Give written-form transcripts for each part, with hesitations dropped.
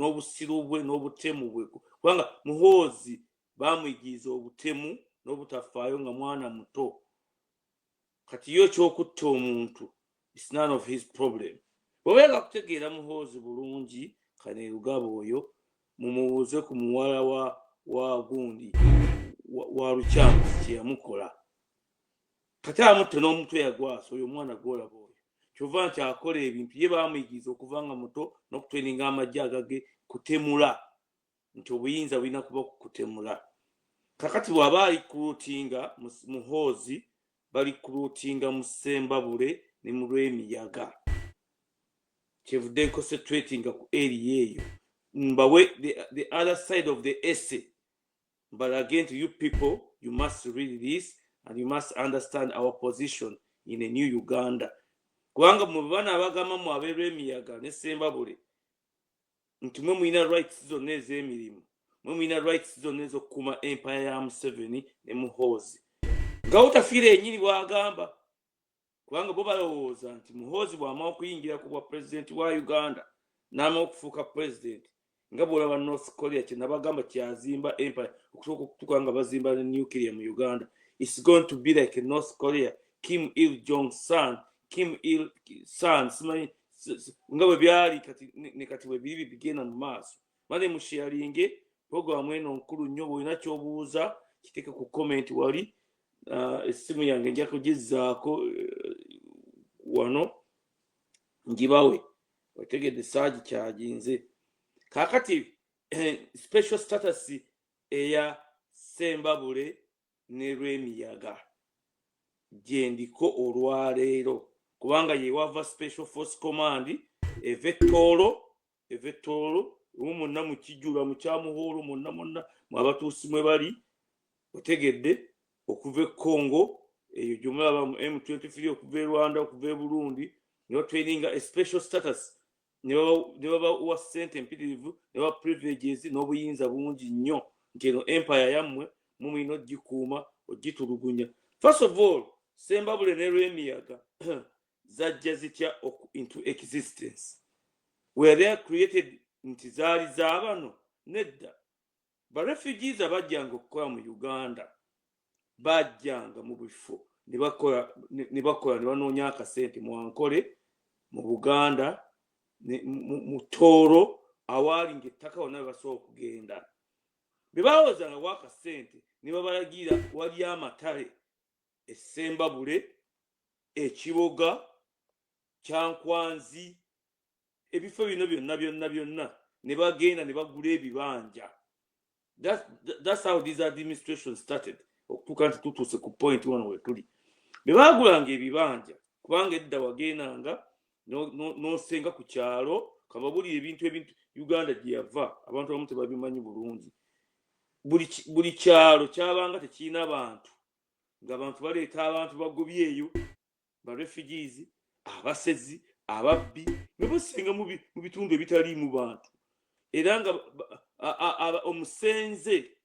n'obusiru bwe n'obutemu bwe kubanga Muhoozi bamuyigiriza obutemu n'obutafaayo nga mwana muto kati yo kyokutta omuntu it's none of his problem bw'oyagala kutegeera Muhoozi bulungi Kainerugaba oyo mumubuuze ku muwala wa gundi wa Lukyambuzi kye yamukola kati amutte n'omutwe yagwasa oyo omwana gwolaba oyo kyova nti akola ebintu ye bamuyigiriza okuva nga muto n'okutweninga amagye agage kutemula nti obuyinza bulina kuba kutemula kakati bw'aba alikuutinga Muhoozi bali kuutinga mu Ssembabule ne mu Lwemiyaga kyevudde concentratinga ku area eyo mbawe the other side of the essay mbalage nti you people you must read this and you must understand our position in a new Uganda kubanga mu bana abagamba mu Lwemiyaga ne Ssembabule nti mwe mulina rights zonna ez'emirimu mwe mulina rights zonna ez'okukuuma empire ya Museveni ne Muhoozi nga utafiira ennyini bw'agamba kubanga bo balowooza nti Muhoozi bw'amala okuyingira ku bwa pulezidenti wa Uganda n'amala okufuuka pulezidenti nga bw'olaba North Korea kye nabagamba kyazimba empire okutuuka nga bazimba ne nuclear mu Uganda it's going to be like North Korea Kim Il-jong-sun simanyi nga bwe byali kati bwe biri bigenda mu maaso mane musharinge programu eno nkulu nnyo bw'olina ky'obuuza kiteeke ku comment wali essimu yange nja kugizzaako wano ngibawe otegedde saaji kyaginze kaakati special status eya Ssembabule ne Lwemiyaga gyendiko olwaleero kubanga yewava Special Force Command evetoolo monna mukijjula mukyamuhoolo monna mwabatuusi mwe bali otegedde okuva Congo eyo gyomulaba mu M23 okuva Rwanda okuva Burundi niyo traininga a special status niyo baba wa sente mpitirivu niyo privileges n'obuyinza bungi nnyo nti eno empire yammwe mumulina ogikuuma ogitulugunya. First of all Ssembabule ne Lwemiyaga zajja zitya into existence were they created nti zaali z'abano nedda ba refugees abajjanga okukola mu Uganda bajjanga mu bifo ne bakola ne banoonya akasente mu Ankole mu Buganda mu Tooro awaali ng'ettaka wonna basobola okugenda be bawoozanga w'akasente ne babalagira wali amatale e Ssembabule ekiboga Kyankwanzi ebifo bino byonna ne bagenda ne bagula ebibanja. That's how this administration started. Okutuuka nti tutuuse ku point wano we tuli be baagulanga ebibanja kubanga edda wagendanga n'osenga ku kyalo kababulira ebintu Uganda gye yava abantu abamu tebabimanyi bulungi. Buli kyalo kyabanga tekirina bantu ng'abantu baleeta abantu bagobye eyo ba refugees abasezi ababbi ne basenga mu bitundu ebitaliimu bantu era nga omusenze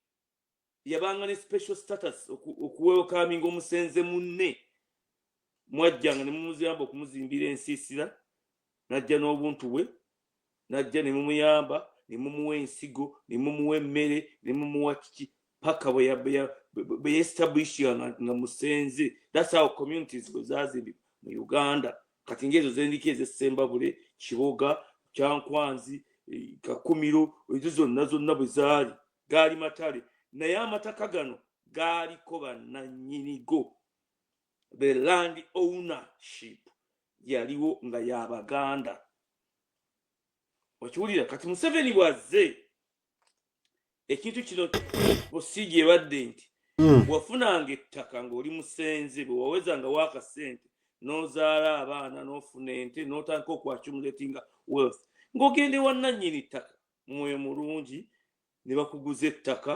yabanga ne special status okuwelcoming omusenze munne mwajjanga ne mumuziyamba okumuzimbira ensiisira najja n'obuntu bwe najja ne mumuyamba ne mumuwa ensigo ne mumuwa emmere ne mumuwa kiki paka bwe yestablishinga nga musenze. That's how communities bwe zazimbibwa mu Uganda kati ngezo zendika ez'Essembabule Kiboga Kyankwanzi Kakumiro ezo zonna bwe zaali gaali matale naye amataka gano gaaliko bannannyinigo the land ownership yaliwo nga y'Abaganda. Okiwulira kati Museveni bw'azze ekintu kino Busigi ebadde nti bwafunanga ettaka ng'oli musenze bwe wawezanga w'akasente n'ozaala abaana n'ofuna ente n'otandika okwacumulatinga wealth ng'ogende wannannyini ttaka mwoyo mulungi ne bakuguza ettaka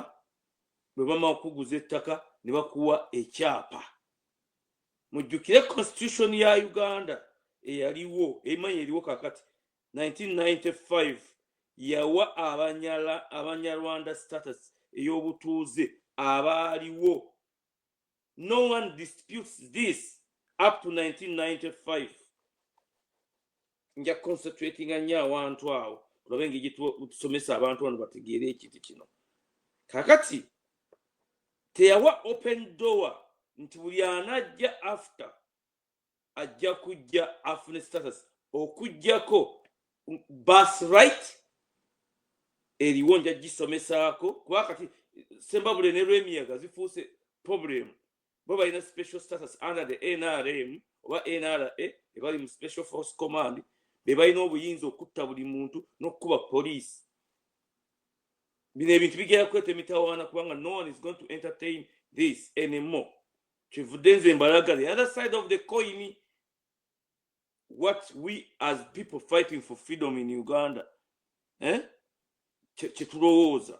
bwe bamala okuguza ettaka ne bakuwa ekyapa. Mujjukire constitution ya Uganda eyaliwo emanyi eriwo kakati 1995 yawa Abanyarwanda status ey'obutuuze abaaliwo. No one disputes this up to 1995. Nja concentrating nnyo awantu awo tulabe engeri tusomesa abantu bano bategeere ekintu kino. Kakati teyawa open door nti buli anajja after ajja kujja afune status okujjako bus right eriwo nja gisomesaako kuba kati Sembabule ne Rwemiyaga zifuuse problem. Bo balina special status under the NRM oba NRA ebali mu Special Force Command be balina obuyinza okutta buli muntu n'okuba police. Bino ebintu bigera kweta emitawaana kubanga no one is going to entertain this anymore. Kivudde nze mbalaga the other side of the coin, what we as people fighting for freedom in Uganda kyetulowooza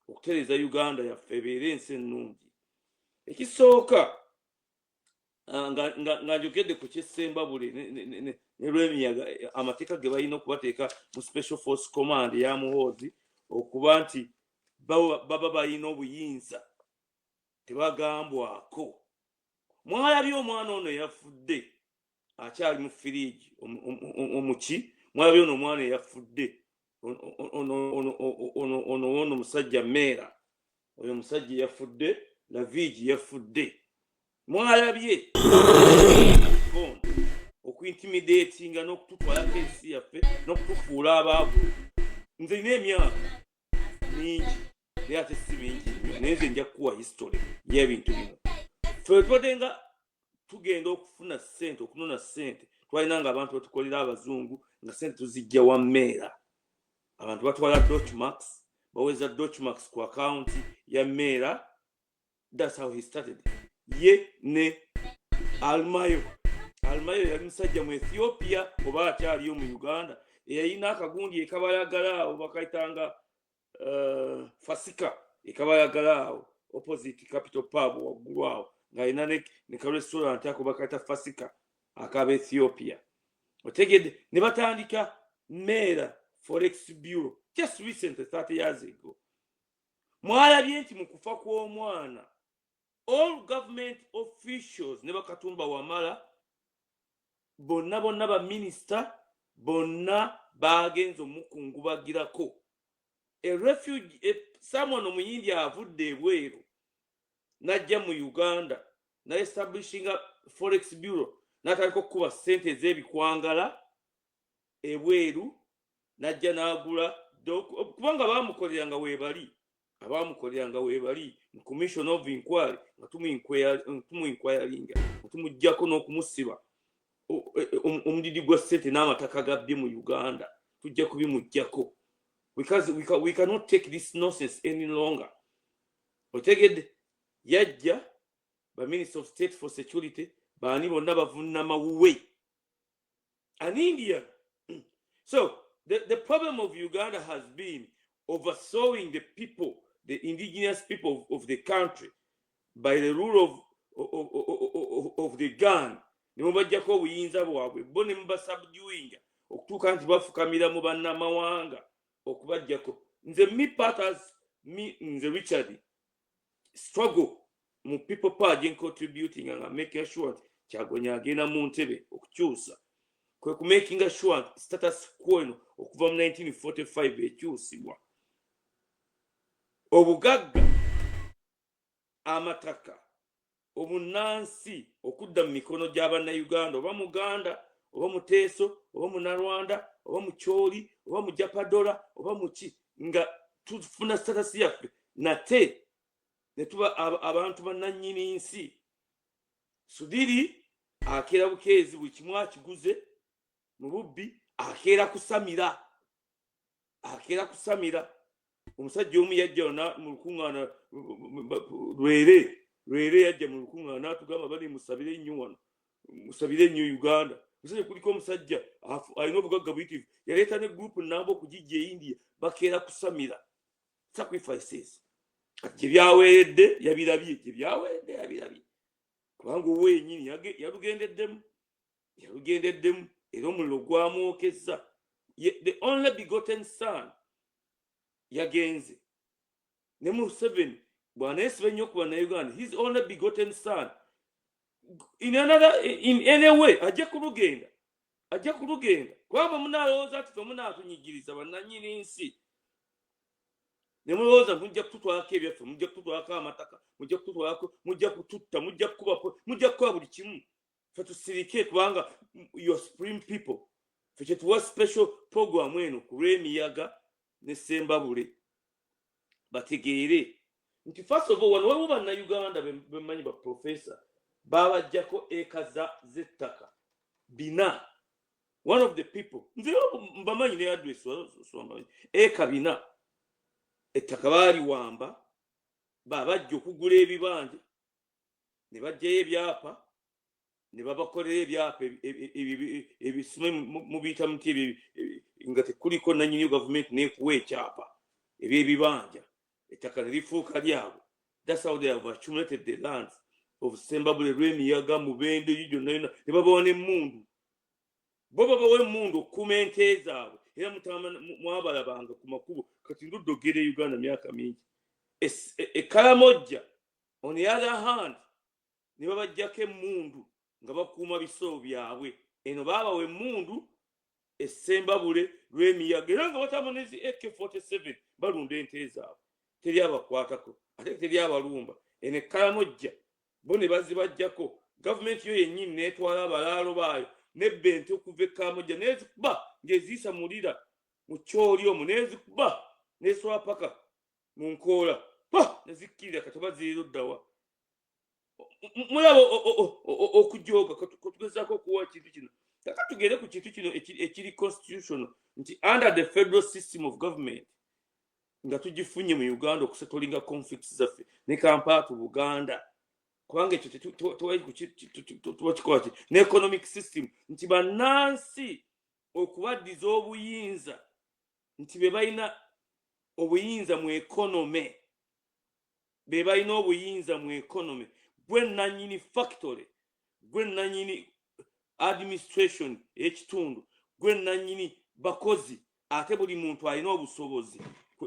okutereeza Uganda yaffe ebeere ensi ennungi. Ekisooka nga njogedde ku ky'Essembabule ne Lwemiyaga amateeka ge balina okubateeka mu Special Force Command ya Muhoozi okuba nti baba balina obuyinza tebagambwako. Mwalabye omwana ono yafudde akyali mu firiji omuki, mwalabye ono omwana yafudde ono musajja Meera, oyo musajja yafudde, Laviji yafudde. Mwalabye okuintimidatinga n'okututwalako ensi yaffe n'okutufuula abaavu. Nze nina emyaka mingi naye ate si mingi nnyo, naye nze nja kukuwa history y'ebintu bino. Ffe tubadde nga tugenda okufuna ssente, okunona ssente, twalina nga abantu batukolera abazungu nga ssente tuzijja wa Meera. Abantu batwala Dochmax, baweza Dochmax ku account ya Meera. That's how he started. Ye ne Almayo yali musajja mu Ethiopia oba akyaliyo mu Uganda eyalina akagundi ekabayagala awo bakayitanga Fasika ekabayagala awo opposite Capital Pub waggulu awo ng'alina ne ka restaurant ako bakayita Fasika akaba Ethiopia. Otegedde ne batandika Meera Forex Bureau just recently 30 years ago. Mwalabye nti mu kufa kw'omwana all government officials ne Bakatumba Wamala bonna ba minister bonna bagenze omukungubagirako. A refugee someone omuyindi avudde ebweru najja mu Uganda na establishing a Forex Bureau n'atandika okukuba ssente ez'ebikwangala ebweru najja n'agula kubanga bamukoleranga weebali mu commission of inquiry nga tumuinquiringa tumujjako n'okumusiba omudidi gwa ssente n'amataka gabbye mu Uganda tujja kubimujjako because we cannot take this nonsense any longer. Otegedde yajja ba Minister of State for Security baani bonna bavunama wuwe an Indian. So the problem of Uganda has been overthrowing the people, the indigenous people of the country by the rule of the gun. Ne mubajjako obuyinza bwabwe bo ne mubasubduinga okutuuka nti bafukamira mu bannamawanga okubajjako. Nze nze Richard struggle mu people power contributing and making sure Kyagulanyi agenda mu ntebe okukyusa kwe ku making sure status quo okuva mu 1945 ekyusibwa. Obugagga, amataka, obunansi okudda mu mikono gy'Abannayuganda oba Muganda oba Muteeso oba Munnarwanda oba Mukyoli oba Mujapadola oba muki nga tufuna status yaffe nate ne tuba abantu bannannyini nsi. Sudiri akeera bukeezi buli kimu akiguze mu bubbi akeera kusamira. Omusajja omu yajja mu lukuŋŋaana lwere yajja mu lukuŋŋaana n'atugamba bali musabire nnyo wano, musabire nnyo Uganda. Musajja kuliko omusajja alina obugagga buyitivu yaleeta ne gurupu namba okugijja e India bakeera kusamira sacrifices. Gye byaweeredde yabirabye kubanga owenyini yalugendeddemu era omuliro gwamwokezza. The only begotten son yagenze ne Museveni bw'aneesiba ennyo ku Bannayuganda, his only begotten son in any way ajja kulugenda kubanga munalowooza ati fe munaatunyigiriza bannannyini nsi ne mulowooza mujja kututwalako ebyaffe, mujja kututwalako amataka, mujja kututta, mujja kukola buli kimu. Fe tusirike kubanga your supreme people. Fe kyetuwa special program eno ku lw'emiyaga ne Ssembabule bategeere nti first of all wano waliwo bannayuganda bemmanyi baprofesa babajjako eka z'ettaka bina. One of the people nze mbamanyi ne address eka bina ettaka baaliwamba babajja okugula ebibanja ne bajjayo ebyapa ne babakolera ebyapa ebisime mubiyita muti nga tekuliko nannyini gavumenti neekuwa ekyapa ebyebibanja ettaka ne lifuuka lyabwe. That's how they have accumulated the lands of Ssembabule, Lwemiyaga, Mubende, gyonna ne babawa n'emmundu. Bo babawa emmundu okukuuma ente zaabwe era mwabalabanga ku makubo kati ndudogera e Uganda myaka mingi. Kalamojja on the other hand ne babajjako emmundu nga bakuuma bisolo byabwe. Eno baabawa emmundu Ssembabule, Lwemiyaga era nga batamu nezi AK-47 balunda ente zaabwe. Teri abakwatako ate teri abalumba. Eno Kalamojja bo ne bazibajjako. Gavumenti yo yennyini neetwala abalaalo baayo nebba ente okuva e Kalamojja nezikuba ng'eziyisa mulira mu kyoli omwo nezikuba neswala paka mu Nkoola nezikkirira kati bazirira ddawa. Mulaba okujooga katugezaako okuwa kintu kino. Kaka tugere ku kintu kino ekiri constitutional nti under the federal system of government nga tugifunye mu Uganda okusettlinga conflicts zaffe ne Kampala tu Buganda kubanga ekyo tubakikola ki ne economic system nti bannansi okubaddiza obuyinza nti be balina obuyinza mu economy gwe nannyini factory gwe nannyini administration ekitundu gwe nannyini bakozi ate buli muntu alina obusobozi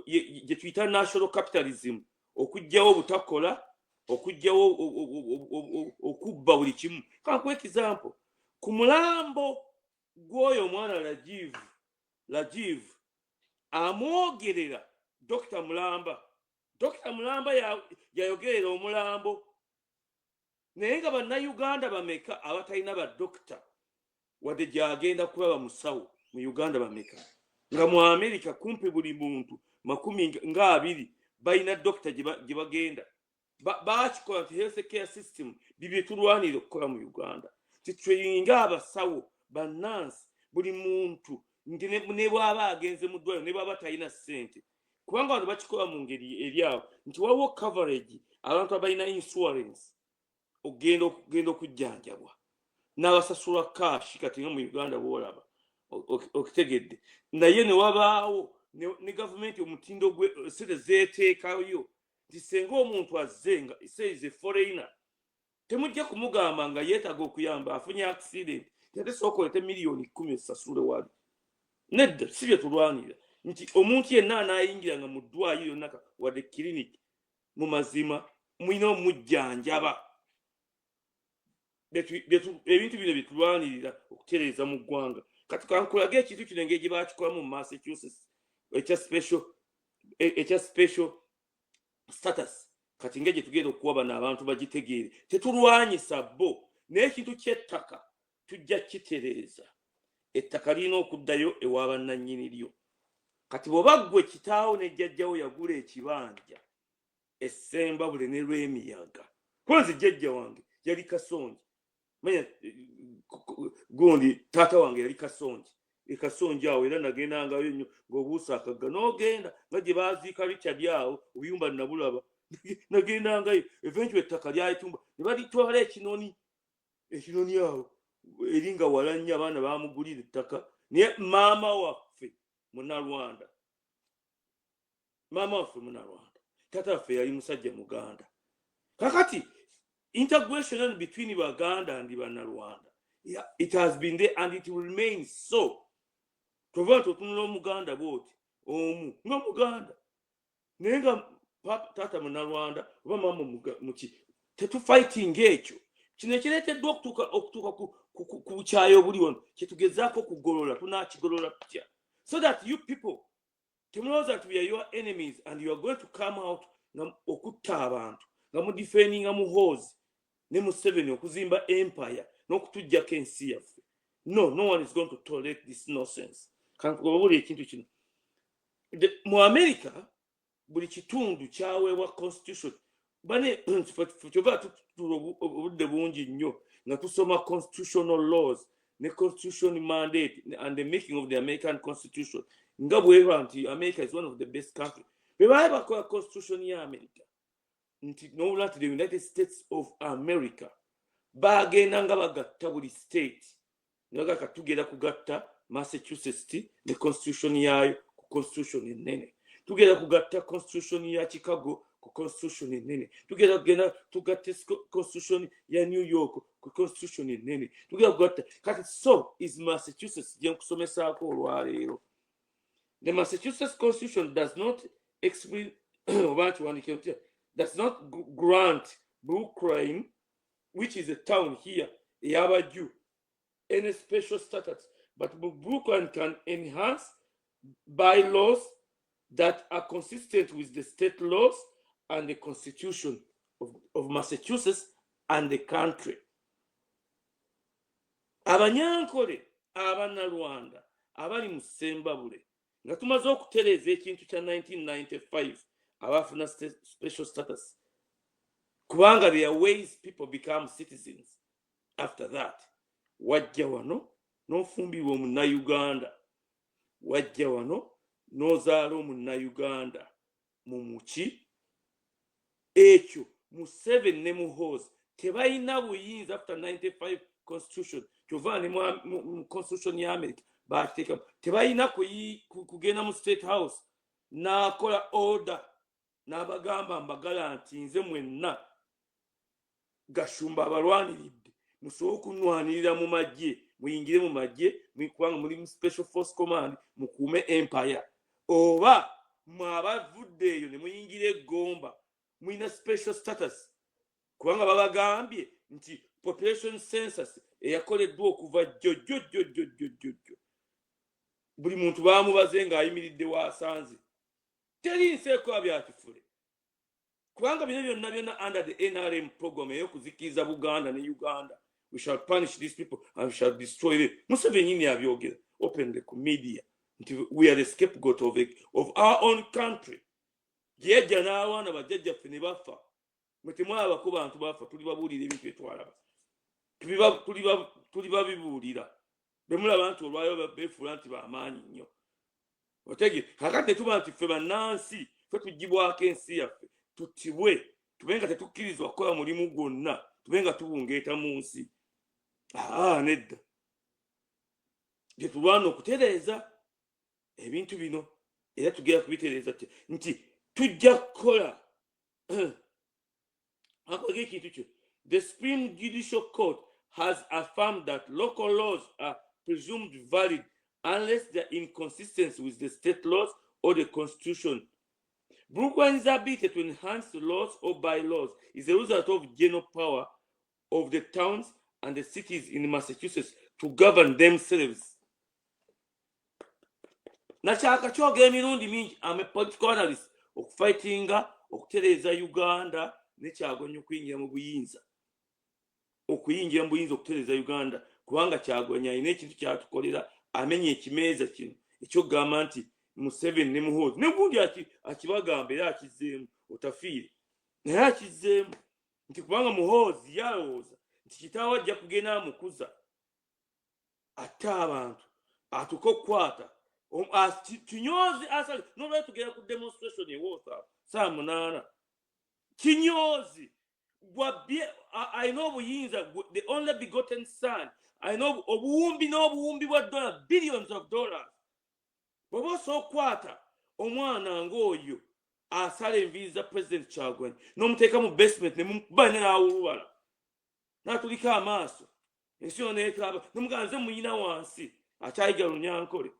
gye tuyita national capitalism okugjawo obutakola okugjawo okubba buli kimu. Kankuwa example ku mulambo gw'oyo omwana Rajiv amwogerera Dr. Mulamba yayogerera omulambo naye nga bannayuganda bameka abatalina badokita wadde gyagenda kulaba musawo mu Uganda bameka nga mu America kumpi buli muntu 20 balina dokita gye bagenda bakikola nti health care system bibye tulwanira okukola mu Uganda titweyinga abasawo bannansi buli muntu nti ne bw'aba agenze mu ddwaliro ne bw'aba talina ssente kubanga abantu bakikola mu ngeri eryawo nti waliwo coverage abantu abalina insurance ogenda okujjanjabwa n'abasasula cash kati nga mu Uganda bw'olaba okitegedde naye ne wabaawo ne gavumenti omutindo gwe sente zeeteekayo nti senga omuntu azze nga is a foreigner temujja kumugamba nga yeetaaga okuyamba afunye accident ate sooka olete miliyoni 10 osasule wali nedda si bye tulwanira nti omuntu yenna anaayingira nga mu ddwaliro yonnaka wadde kiriniki mu mazima mulina omujjanjaba. Ebintu bino byetulwanirira okutereeza mu ggwanga. Kati kankulage ekintu kino engeri gye baakikolamu mu Massachusetts ekya special status kati ngeri gye tugenda okuwa bano abantu bagitegeere tetulwanyisa bo naye ekintu ky'ettaka tujja kitereeza. Ettaka lirina okuddayo ewa bannannyini lyo. Kati bw'oba ggwe kitaawo ne jjajjawo yagula ekibanja e Ssembabule ne Lwemiyaga kwanza jjajja wange yali Kasonji manya gundi taata wange yali Kasonji Kasonji awo era nagendangayo nnyo ng'obuusa akagga n'ogenda nga gye baaziika Richard awo obuyumba nabulaba nagendangayo eventually ettaka lyayitumba ne balitwala ekinoni awo eri nga wala nnyo abaana baamugulira ettaka naye maama waffe Munnalwanda taata waffe yali musajja Muganda. Kakati integration between Baganda and Bannalwanda, it has been there and it will remain so. Tovanto tunula Omuganda bwoti nga Muganda naye nga taata Munnalwanda oba maama muki tetufighting ekyo kino ekireeteddwa okutuuka ku kyayo buli wano kyetugezaako kugolola tunakigolola tutya so that you people temulowooza that we are your enemies and you are going to come out okutta abantu nga mudifendinga Muhoozi ne Museveni okuzimba empire n'okutujjako ensi yaffe. No one is going to tolerate this nonsense. Kankubabuli ekintu kino mu America buli kitundu kyaweebwa constitution bane kyova obudde bungi nnyo nga tusoma constitutional laws ne constitution mandate and the making of the American Constitution nga bweba nti America is one of the best countries. Bwe bakola constitution ya America nti no the United States of America bagenda nga bagatta buli state nga katugera kugatta Massachusetts ne constitution yayo ku constitution ennene tugera kugatta constitution ya Chicago ku constitution ennene tugera tugatta constitution ya New York ku constitution ennene tugera kugatta kati so is Massachusetts gye nkusomesaako olwaleero. The Massachusetts Constitution does not explain does not grant Brooklyn, which is a town here, Yabaju, any special status, but Brooklyn can enhance bylaws that are consistent with the state laws and the Constitution of Massachusetts and the country. Abanyankole, Abanarwanda, abali mu Ssembabule nga tumaze okutereeza ekintu kya 1995 abafuna special status kubanga their ways people become citizens. After that wajja wano n'ofumbirwa omunnayuganda, wajja wano n'ozaala omunnayuganda mu muki ekyo. Museveni ne Muhoozi tebalina buyinza after 95 constitution kyova ne mu constitution ya America bakiteekamu tebalina kugenda mu state house n'akola order n'abagamba mbagala nti nze mwenna Gashumba abalwaniridde musobola okunwanirira mu magye muyingire mu magye kubanga muli mu special force command mukuume empire oba mwabavudde eyo ne muyingire Gomba muyina special status kubanga babagambye nti population census eyakoleddwa okuva jjojjojjojjojjojjo buli muntu baamubaze ng'ayimiridde waasanze teri nseeko byakifule kubanga bino byonna under the NRM program ey'okuzikiriza Buganda ne Uganda. We shall punish these people and we shall destroy them. Museveni nyini abyogera openly ku media nti we are the scapegoat of our own country. Yejja n'abaana bajjajjaffe ne bafa mwe temwalaba ko bantu bafa tuli babuulira ebintu byetwalaba tuli babibuulira bemulaba nti olwayo beefuula nti bamaanyi nnyo otege kakati tetuba nti ffe bannansi ffe tugibwako ensi yaffe tutibwe tube nga tetukkirizwa kukola mulimu gwonna tube nga tubungeeta mu nsi. Nedda gye tulwana okutereeza ebintu bino era tugera kubitereeza nti tujja kukola akoge ekintu kyo. The Supreme Judicial Court has affirmed that local laws are presumed valid unless they are inconsistent with the state laws or the Constitution. Brooklyn's ability to enhance the laws or bylaws is a result of general power of the towns and the cities in Massachusetts to govern themselves. Nakyaka kyogera emirundi mingi I'm a political analyst okufightinga okutereeza Uganda nekyagonya okuyingira mu buyinza okutereeza Uganda kubanga kyagonya alina ekintu kyatukolera amenye ekimeeza kino ekyogamba nti Museveni ne Muhoozi negundi akibagamba era akizzeemu otafiire naye akizzeemu nti kubanga Muhoozi yalowooza nti kitaawe ajja kugenda amukuza atte abantu atuuke okukwata kinyozi asali nolwali tugera ku demonstration ewoosa saa 8 kinyozi alina obuyinza the only begotten son alina obuwumbi n'obuwumbi bwa dollar billions of dollars. Bw'oba osobola okukwata omwana ng'oyo asala enviiri za President Kyagulanyi n'omuteeka mu basement ne mukuba n'awulubala n'atulika amaaso ensi yonna n'ekaaba n'omugamba nze muyina wansi akyayiga Lunyankole.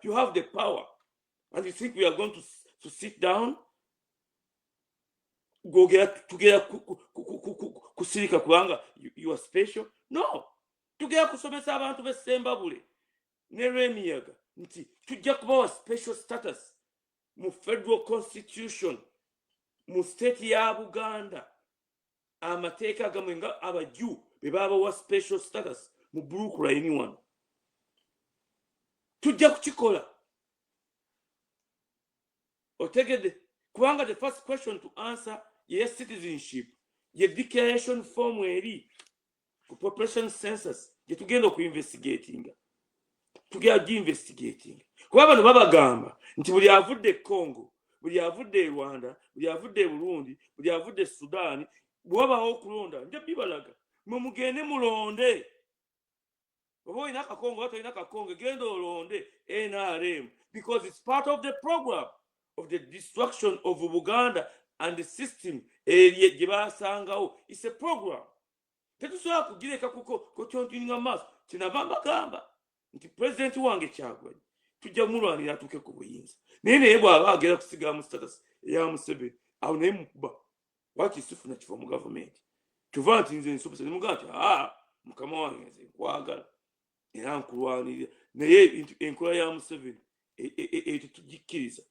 You have the power and you think we are going to sit down tugera kusirika kubanga you are special? No, tugenda kusomesa abantu b'Essembabule ne Rwemiyaga nti tujja kubawa special status mu federal constitution mu state ya Buganda. Amateeka agamwe nga abaju be babawa special status mu Blue Line wano. Tujja kukikola. Otegede kubanga the first question to answer yes citizenship ye declaration form eri ku population census ye tugenda ku investigating. Tugenda investigating. Kuba bano babagamba nti buli avudde Congo, buli avudde Rwanda, buli avudde Burundi, buli avudde Sudan, bwabawo okulonda nje bibalaga mwe mugende mulonde. Obo ina Kakongo wato ina Kakongo genda olonde NRM because it's part of the program of the destruction of Buganda and the system gye basangawo. It's a program. Tetusobola kugireka kuko kotyontinga maaso kinavamba gamba nti president wange Kyagulanyi tujja mulwanira atuuke ku buyinza naye bw'aba agera kusiga mu status eya Museveni awo naye mukuba wakisifuna kifo mu gavumenti tuva nti nze nsopesa nemugaa nti mukama wange nze nkwagala era nkulwanirira naye enkola ya Museveni tetugikkiriza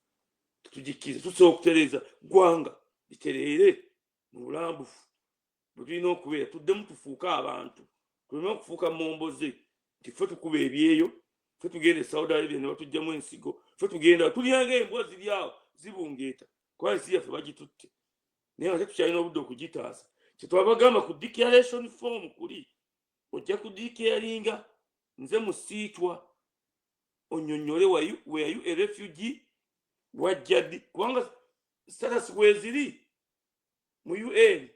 tusobola okutereeza ggwanga litereere mu bulambufu bwe tulina okubeera tuddemu tufuuka abantu tulina okufuuka momboze nti ffe tukuba ebyeyo ffe tugenda e Saudi Arabia ne batugyamu ensigo ffe tugenda tulyanga embwa ziri awo zibungeeta kuba ensi yaffe bagitutte naye ate tukyalina obudde okugitaasa kyetwabagamba ku declaration form kuli ojja kudeclaringa nze musiitwa onyonyole were you a refugee wajja ddi kubanga status bweziri mu UN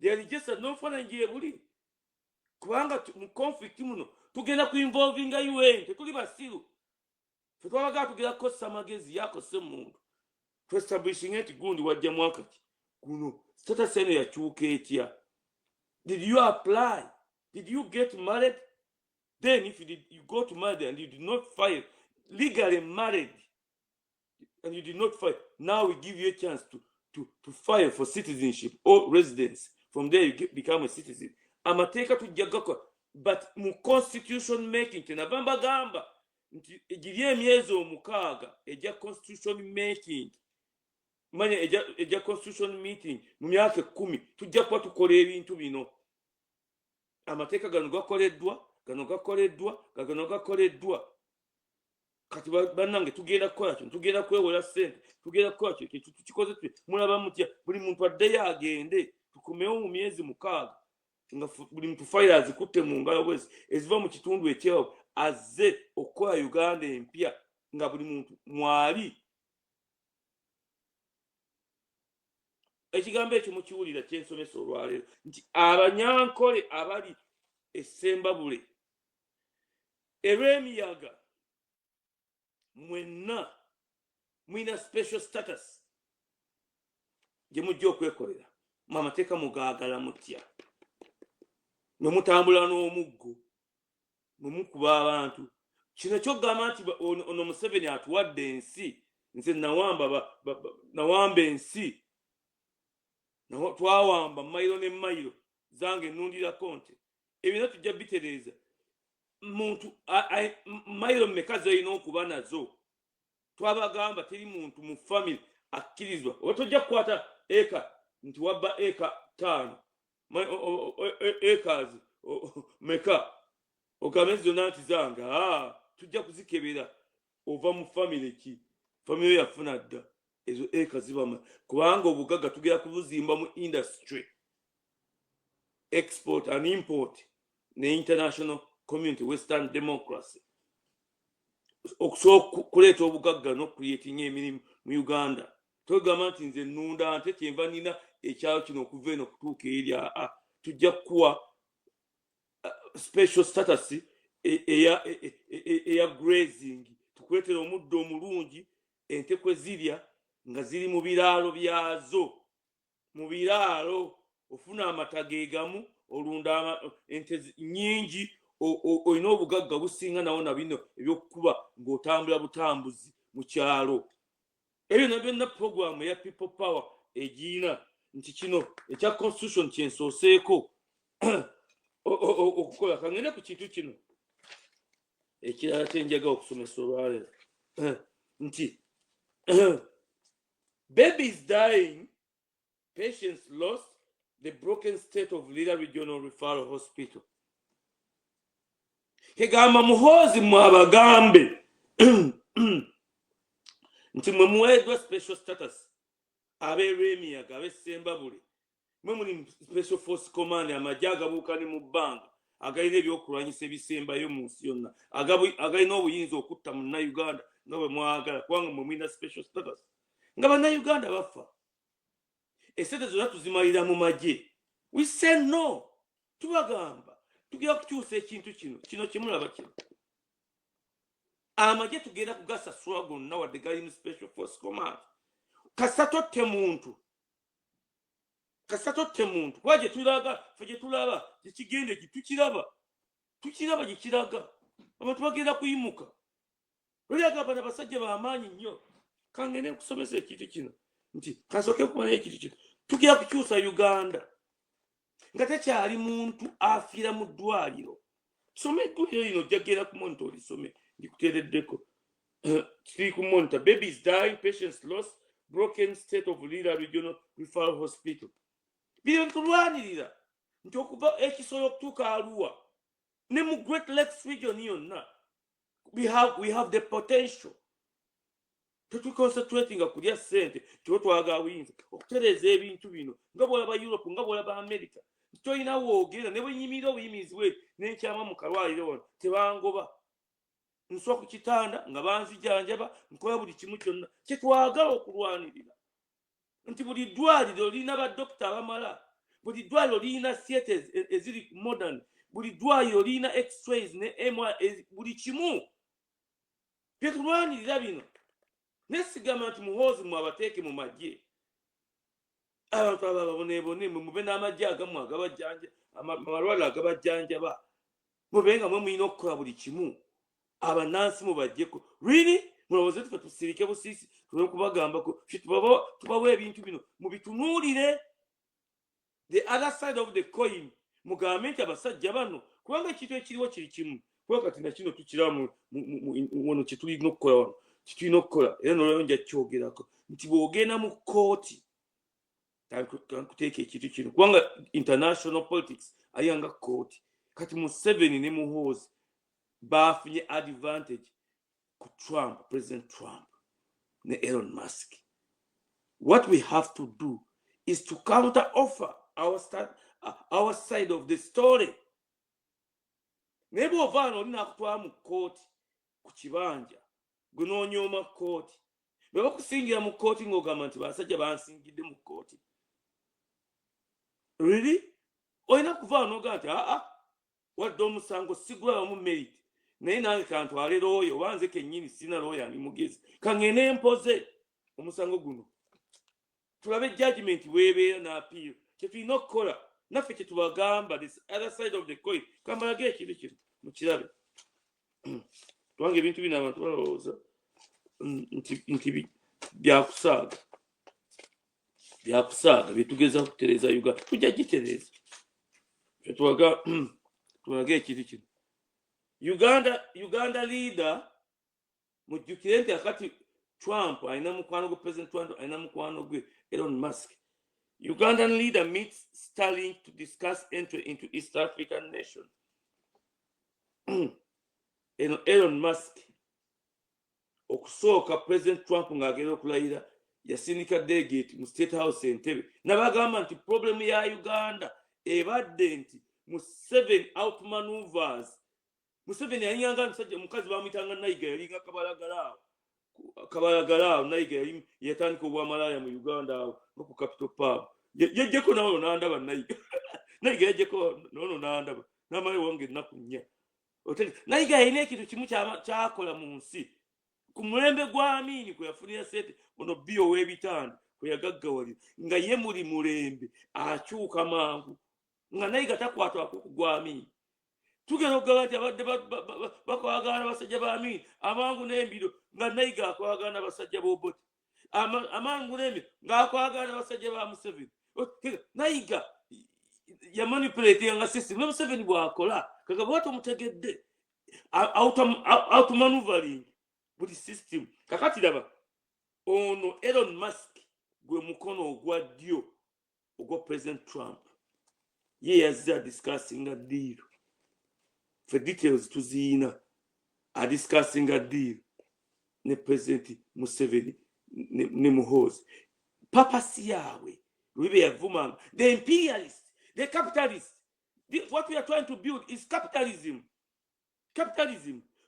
they just nofanangiye buli kubanga mu conflict muno tugenda ku involvinga UN tetuli basiru tetwabaga tugenda kukosa amagezi yakose muntu to establishing it gundi wajja mwaka ki kuno status eno yakyuka etya. Did you apply? Did you get married? Then if you go to marry and you did not file legally married and you did not file, now we give you a chance to file for citizenship or residence. From there you become a citizen. Amateeka tujjagako but mu constitution making tenavamba gamba nti egiri emyezi omukaaga ejja constitution making manya ejja constitution meeting mu myaka 10 tujja kuba tukola ebintu bino. Amateeka gano gakoleddwa kati bannange tugenda kukola kino tugenda kwewola ssente tugenda kukola kino tukikoze mulaba mutya buli muntu addeyo agende tukomewo mu myezi mukaaga nga buli muntu fayiro azikutte mu ngalo bwezi eziva mu kitundu ekyawo azze okukola Uganda empya nga buli muntu mwali. Ekigambo ekyo mukiwulira kyensomesa olwaleero nti abanyankole abali Essembabule Rwemiyaga mwenna mwina special status gye mujja okwekolera mu amateeka mugaagala mutya nomutambula n'omuggo mumukuba abantu kino kyogamba nti ono Museveni atuwadde ensi nze nawamba ensi twawamba mayiro ne mayiro zange nundira konte ebino tujja bitereeza muntu mayiro mmeka zolina okuba nazo twabagamba teri muntu mu family akkirizwa oba tojja kukwata eka nti wabba eka 5 acres meka ogambe zonna nti zange tujja kuzikebera ova mu family ki family yafuna dda ezo eka zibama kubanga obugagga tugera kubuzimba mu industry export and import ne international community western democracy okusobola kuleeta obugagga n'okucreatinga emirimu mu Uganda. Togamba nti nze nnunda ate kyenva nina ekyalo kino okuva eno okutuuka eri tujja kuwa special status eya grazing tukuleetera omuddo omulungi ente kwe zirya nga ziri mu biraalo byazo mu biraalo ofuna amata geegamu olunda ente nyingi olina obugagga businga nawo na bino ebyokukuba ng'otambula butambuzi mu kyalo. Ebyo nabyo na program ya people power egina nti kino ekya constitution kyensooseeko okukola kangende ku kintu kino ekirala kyenjaga okusomesa olwaleero nti babies dying, patients lost, the broken state of Lira Regional Referral Hospital. Kegamba Muhoozi mwabagambe nti mwe muweddwa special status ab'Emiyaga ab'Essembabule mwe muli Special Force Command amajje agabuuka ne mu bbanga agalina ebyokulwanyisa ebisembayo mu nsi yonna agalina obuyinza okutta munnayuganda nga bwe mwagala kubanga mwe mulina special status nga bannayuganda bafa esente zonna tuzimalira mu magye. We say no. Tubagamba tugenda kukyusa ekintu kino kimulaba kino amagye tugenda kugasasula gonna wadde gali mu Special Force Command kasatotte muntu kuba gye tulaga fe gye tulaba tekigende tukiraba gye kiraga abantu bagenda kuyimuka lweyagamba n'abasajja b'amaanyi nnyo kangende kusomesa ekintu kino nti kasooke kumanya ekintu kino tugenda kukyusa Uganda nga tekyali muntu afiira mu ddwaliro. Some eddwaliro lino jjagera ku monita olisome ndikuteereddeko kiri ku monita babies dying, patients lost, broken state of Lira Regional Referral Hospital. Bino ntulwanirira nti okuva ekisolo okutuuka Arua ne mu Great Lakes region yonna we have the potential. Tetuconcentrating kulya ssente kyo twaga buyinza okutereeza ebintu bino nga bw'olaba Europe nga bw'olaba America tolina woogera ne bwenyimirira obuyimizi bwe n'enkyama mu kalwaliro wano tebangoba nswa ku kitanda nga banzijanjaba nkola buli kimu kyonna kyetwagala okulwanirira nti buli ddwaliro lirina badokita abamala, buli ddwaliro lirina theatres eziri modern, buli ddwaliro lirina x-rays ne MRI, buli kimu byetulwanirira bino. Nesigama nti Muhoozi mwabateeke mu magye abantu ababoneebone mube n'amagye agamu agabajjanja amalwaliro agabajjanjaba mube nga mwe mulina okukola buli kimu abanansi mubajjeko. Really mulowooze tufe tusirike busiisi tuleme kubagambako tubawa ebintu bino mubitunuulire the other side of the coin mugambe nti abasajja bano kubanga ekintu ekiriwo kiri kimu kuba kati na kino tukiraba wano kyetulina okukola wano kitulina okukola era nolwayo nja kyogerako nti bw'ogenda mu kooti kankuteeka ekintu kino kubanga international politics ayanga kooti kati Museveni ne Muhoozi bafunye advantage ku Trump, President Trump ne Elon Musk. What we have to do is to counter offer our side of the story. Nebo vano olina akutwala mu kooti ku kibanja gunoonyoma kooti bwe bakusingira mu kooti ng'ogamba nti basajja bansingidde mu kooti. Really? Olina kuva n'ogamba nti wadde omusango sigula mu merit naye nange kantwale looyo oba nze kennyini sina looyo ani mugezi kangende mpoze omusango guno tulabe judgment bwebeera n'apiiro kyetulina okukola naffe kyetubagamba this other side of the coin kambalage ekintu kino mukirabe kubanga ebintu bino abantu balowooza nti byakusaaga byetugeza kutereeza Uganda tujja gitereeza tubage ekintu kino Uganda leader mujjukire nti akati Trump alina mukwano gwe President Trump alina mukwano gwe Elon Musk. Ugandan leader meets Starlink to discuss entry into East African nation. Elon Musk okusooka President Trump ng'agenda okulayira yasindika delegate mu State House Entebbe nabagamba nti problem ya Uganda ebadde nti Museveni outmaneuvers. Museveni yalinganga omusajja omukazi bamuyitanga Nayiga yalinga Kabalagalaawo Nayiga yatandika obwamalaaya mu Uganda awo nga ku Capital Pub yajjeko nawo nandaba Nayiga Nayiga yajjeko nono nandaba n'amalayo wange ennaku nnya Nayiga yalina ekintu kimu kyakola mu nsi ku mulembe gwa Amini kwe yafunira ssente ono bio w'ebitanda kwe yagaggawalira nga ye muli mulembe akyuka mangu nga Nayiga takwatwako ku gwa Amini. Tugenda okugamba nti abadde bakwagana basajja ba Amini amangu n'embiro nga Nayiga akwagana basajja b'Obote amangu n'embiro ng'akwagana basajja ba Museveni. Nayiga ya manipulate nga system Museveni bwakola kaga bwatu mutegedde out maneuvering buli system kakati daba ono Elon Musk gwe mukono ogwa ddyo ogwa President Trump ye yazza discussing a deal for details tuziina a discussing a deal ne President Museveni ne Muhoozi papasi yawe wibe yavuma the imperialists the capitalists what we are trying to build is capitalism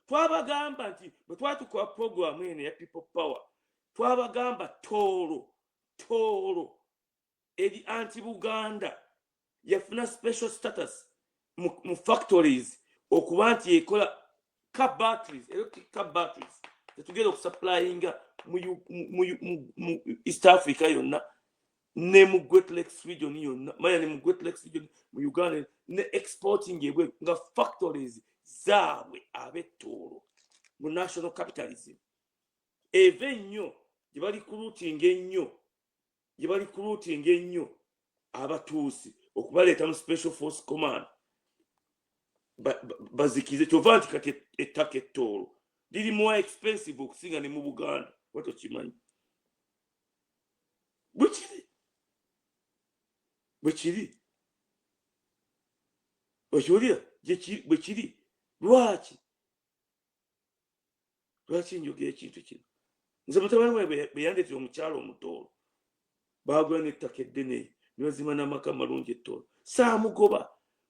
twabagamba nti bwe twatukola program ene ya people power twabagamba toro eri anti Buganda yafuna special status mu factories okuba nti ekola car batteries electric car batteries tetugenda okusupplyinga mu East Africa yonna ne mu Great Lakes region yonna maya ne mu Great Lakes region mu Uganda ne exporting ebwe nga factories zaabwe abetoro mu national capitalism eve nnyo gye bali recruiting ennyo abatuusi okubaleeta mu special force command bazikize kyova nti kati ettaka ettoro liri more expensive okusinga ne mu Buganda watokimanyi bwekiri okiwulira bwekiri lwaki njogera ekintu kino nze mutabani we beyandeetera omukyalo omutoolo baagula n'ettaka eddene nibazima n'amaka malungi ettoolo saamugoba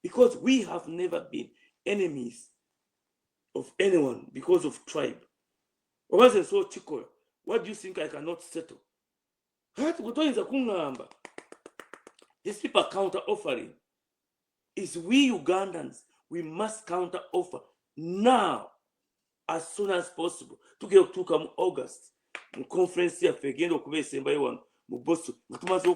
because we have never been enemies of anyone because of tribe obaze so kikola what do you think I cannot settle hati kutoyinza kuŋŋamba these people counter offering is we Ugandans we must counter offer now as soon as possible tugenda okutuuka mu August mu conference yaffe egenda okuba esembayo wano mu Boston nga tumaze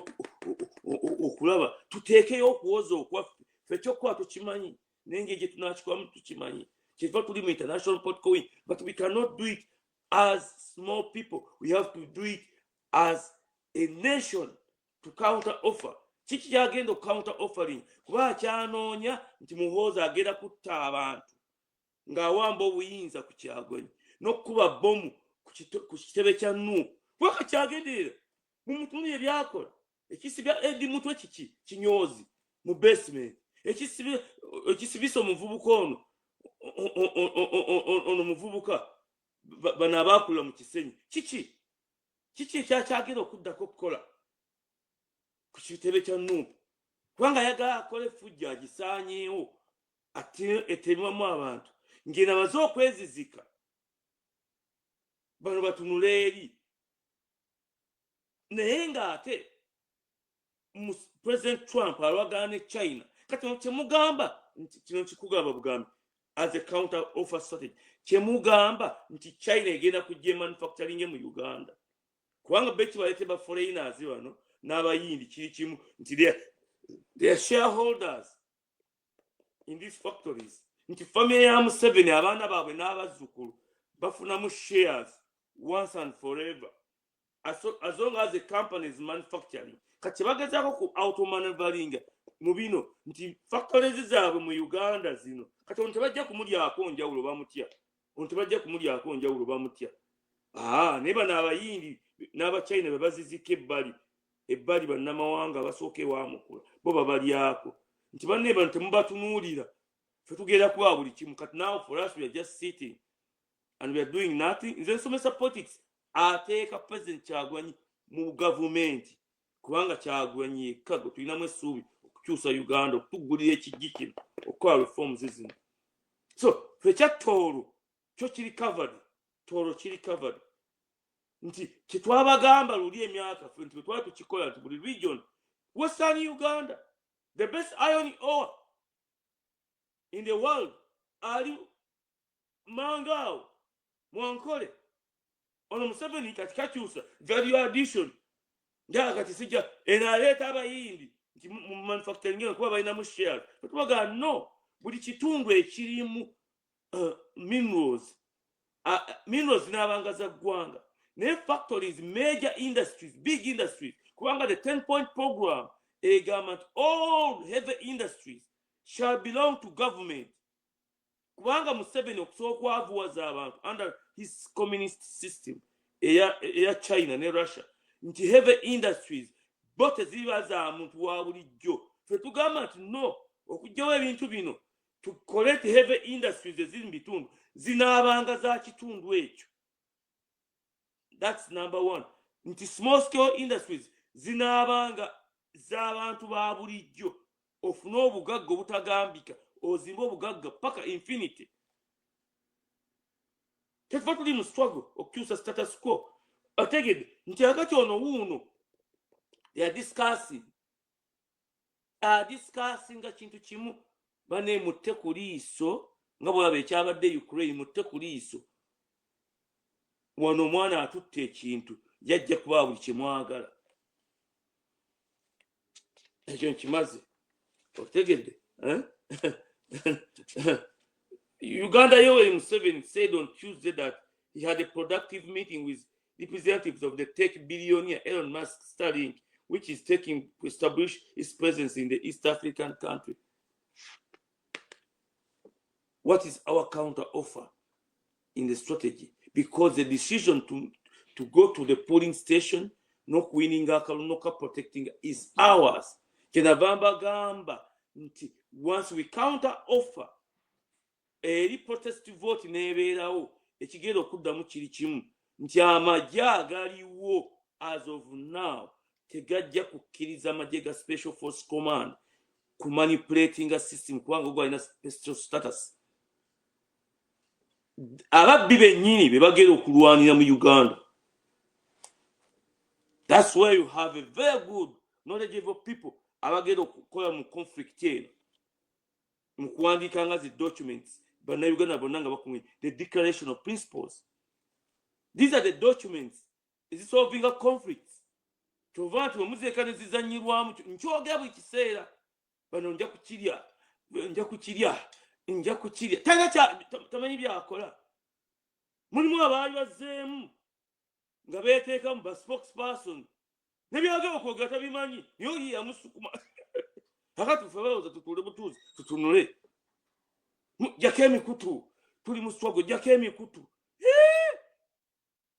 okulaba tuteekeyo okuwoza okwaffe ffe kyokkola tukimanyi n'engeri gye tunaakikolamu tukimanyi kyeva tuli mu international port going but we cannot do it as small people we have to do it as a nation to counter offer kiki kyagenda okucounter offering kuba akyanoonya nti Muhoozi agenda kutta abantu ng'awamba obuyinza ku Kyagulanyi n'okukuba bomu ku kitebe kya Nuupu bwaka kyagenderera mumutundu ebyakola ekisibya Eddie Mutwe kiki kinyoozi mu basement ekisibisa omuvubuka ono muvubuka bano abaakula mu Kisenyi kiki ekyagenda okuddako okukola ku kitebe kya Nuupu kubanga ayagala akole effujjo agisaanyeewo etemwamu abantu ngenda baze okwezizika bano batunula eri naye ng'ate President Trump alwagana ne China kati kyemugamba nti kino kikugamba bugambi as a counter offer strategy kyemugamba nti China egenda kujja manufacturing mu Uganda kubanga beki balete ba foreigners bano n'abayindi kiri kimu nti they are shareholders in these factories nti family ya Museveni abaana baabwe n'abazzukulu bafunamu shares once and forever as long as the company is manufacturing kati bagezaako ku automaneuvering mu bino nti factories zaabwe mu Uganda zino kati ono tebajja kumulyako njawulo bamutya naye bano abayindi n'abachina bebazizika ebbali bannamawanga basooka ewamukula bo babalyako nti banne bano temubatunuulira ffe tugenda kuba buli kimu kati now for us we are just sitting and we are doing nothing nze nsomesa politics ateeka President Kyagulanyi mu gavumenti kubanga Kyagulanyi yekka gwe tulinamu essuubi okukyusa Uganda okutugulira ekijji kino okukola reforms zino so ffe kya tooro kyo kiri covered nti kyetwabagamba luli emyaka ffe nti bwe twali tukikola nti buli region Western Uganda the best iron ore in the world ali Mangao Mwankole ono Museveni kati kakyusa value addition ndaa kati sijja enaleeta abayindi nti mu manufacturing kuba balinamu shares tubaga no buli kitundu ekirimu minerals n'abangaza ggwanga naye factories major industries big industries kubanga the 10-point program a government, all heavy industries shall belong to government. Kubanga Museveni okusooka avuwaza abantu under his communist system eya China ne Russia nti heavy industries bo teziba za muntu wa bulijjo. Ffe tugamba nti no, okugyawo ebintu bino tukole heavy industries eziri mu bitundu zinaabanga za kitundu ekyo. That's number one. Nti small scale industries zinaabanga z'abantu ba bulijjo. Ofune obugagga obutagambika, ozimba obugagga paka infinity. Tetuva tuli mu struggle okukyusa status quo. Otegedde nti akati ono wuuno ya discussing nga kintu kimu bane mutte ku liiso nga bw'olaba ekyabadde Ukraine mutte ku liiso. Wano omwana atutte ekintu yajja kuba buli kyemwagala. Ekyo nkimaze. Otegedde Uganda Yoweri Museveni said on Tuesday that he had a productive meeting with representatives of the tech billionaire Elon Musk Starlink, which is taking to establish its presence in the East African country. What is our counter offer in the strategy? Because the decision to go to the polling station, no winning no protecting is ours. Kenavamba gamba nti once we counter offer eri protest vote nebeerawo ekigenda okuddamu kiri kimu nti amagye agaliwo as of now tegajja kukkiriza amagye ga special force command ku manipulating a system kubanga gwo alina special status. Ababbi bennyini be bagenda okulwanira mu Uganda. That's where you have a very good knowledgeable people abagenda okukola mu conflict eno mu kuwandiika nga zi documents bannayuganda bonna nga bakumwe the declaration of principles. These are the documents ezisolvinga conflicts. Kyova nti wemuzeeka ne zizanyirwamu nkyogera buli kiseera bano nja kukirya tamanyi byakola. Mulimu abaali bazzeemu nga beeteekamu ba spokesperson nebyagala okwogera tabimanyi niyo yamusukuma. Akati ffe balowooza tutuule butuuzi tutunule jjako emikutu tuli mu struggle jjako emikutu.